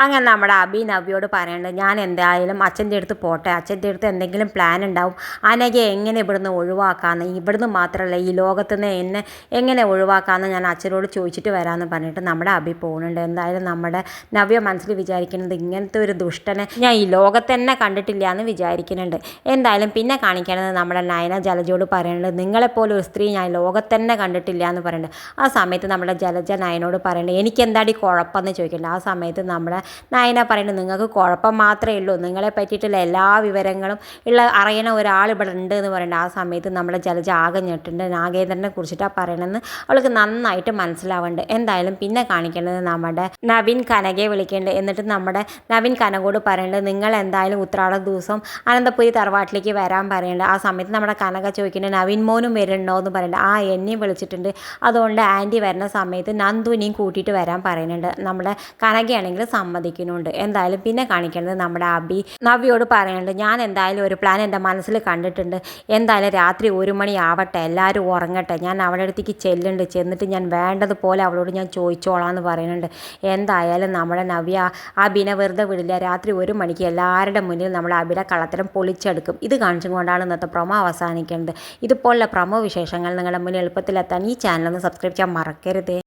അങ്ങനെ നമ്മുടെ അബി നവ്യോട് പറയേണ്ടത് ഞാൻ എന്തായാലും അച്ഛൻ്റെ അടുത്ത് പോട്ടെ, അച്ഛൻ്റെ അടുത്ത് എന്തെങ്കിലും പ്ലാൻ ഉണ്ടാവും, അനഘയെ എങ്ങനെ ഇവിടുന്ന് ഒഴിവാക്കാമെന്ന്, ഇവിടുന്ന് മാത്രമല്ല ഈ ലോകത്തു നിന്ന് എന്നെ എങ്ങനെ ഒഴിവാക്കാമെന്ന് ഞാൻ അച്ഛനോട് ചോദിച്ചിട്ട് വരാമെന്ന് പറഞ്ഞിട്ട് നമ്മുടെ അബി പോകുന്നുണ്ട്. എന്തായാലും നമ്മുടെ നവ്യ മനസ്സിൽ വിചാരിക്കുന്നത് ഇങ്ങനത്തെ ഒരു ദുഷ്ടനെ ഞാൻ ഈ ലോകത്ത് തന്നെ കണ്ടിട്ടില്ല എന്ന് വിചാരിക്കുന്നുണ്ട്. എന്തായാലും പിന്നെ കാണിക്കുന്നത് നമ്മുടെ നയന ജലജയോട് പറയുന്നത് നിങ്ങളെപ്പോലെ ഒരു സ്ത്രീ ഞാൻ ലോകത്ത് തന്നെ കണ്ടിട്ടില്ല എന്ന് പറയുന്നുണ്ട്. ആ സമയത്ത് നമ്മുടെ ജലജ നയനോട് പറയുന്നത് എനിക്ക് എന്താടി കുഴപ്പമെന്ന് ചോദിക്കുന്നുണ്ട്. ആ സമയത്ത് നമ്മുടെ നയന പറയുന്നത് നിങ്ങൾക്ക് കുഴപ്പം മാത്രമേ ഉള്ളൂ, നിങ്ങളെ പറ്റിയിട്ടുള്ള എല്ലാ വിവരങ്ങളും അറിയണ ഒരാൾ ഇവിടെ ഉണ്ട് എന്ന് പറയുന്നത്. ആ സമയത്ത് നമ്മുടെ ജലജ ആകെ ഞെട്ടുണ്ട്. നാഗേന്ദ്രനെ കുറിച്ചിട്ടാണ് പറയണമെന്ന് അവൾക്ക് നന്നായിട്ട് മനസ്സിലാവുന്നുണ്ട്. എന്തായാലും പിന്നെ കാണിക്കേണ്ടത് നമ്മുടെ നവീൻ കനകയെ വിളിക്കേണ്ടത്. എന്നിട്ട് നമ്മുടെ നവീൻ കനകോട് പറയേണ്ടത് നിങ്ങൾ എന്തായാലും ഉത്രാട ദിവസം അനന്തപുരി തറവാട്ടിലേക്ക് വരാൻ പറയേണ്ടത്. ആ സമയത്ത് നമ്മുടെ കനക ചോദിക്കേണ്ടത് നവീൻ മോനും വരുന്നുണ്ടോ എന്ന് പറയേണ്ടത്. ആ എന്നെയും വിളിച്ചിട്ടുണ്ട്, അതുകൊണ്ട് ആൻറ്റി വരുന്ന സമയത്ത് നന്ദുവിനെയും കൂട്ടിയിട്ട് വരാൻ പറയുന്നുണ്ട്. നമ്മുടെ കനകയാണെങ്കിൽ സമ്മതിക്കുന്നുണ്ട്. എന്തായാലും പിന്നെ കാണിക്കേണ്ടത് നമ്മുടെ അബി നവ്യോട് പറയുന്നുണ്ട് ഞാൻ എന്തായാലും ഒരു പ്ലാൻ എൻ്റെ മനസ്സിൽ കണ്ടിട്ടുണ്ട്, എന്തായാലും രാത്രി 1 മണി ആവട്ടെ, എല്ലാവരും ഉറങ്ങട്ടെ, ഞാൻ അവളുടെ അടുത്തേക്ക് ചെന്നിട്ട് ഞാൻ വേണ്ടതുപോലെ അവളോട് ഞാൻ ചോദിച്ചോളാം എന്ന് പറയുന്നുണ്ട്. എന്തായാലും നമ്മുടെ നവ്യ അബിനെ വെറുതെ വിടില്ല, രാത്രി 1 മണിക്ക് എല്ലാവരുടെ മുന്നിൽ നമ്മുടെ അബിയുടെ കള്ളത്തരം പൊളിച്ചെടുക്കും. ഇത് കാണിച്ചുകൊണ്ടാണ് ഇന്നത്തെ പ്രൊമോ അവസാനിക്കേണ്ടത്. ഇതുപോലുള്ള പ്രൊമോ വിശേഷങ്ങൾ നിങ്ങളുടെ മുന്നിൽ എളുപ്പത്തിലെത്താൻ ഈ ചാനൽ ഒന്ന് സബ്സ്ക്രൈബ് ചെയ്യാൻ മറക്കരുത്.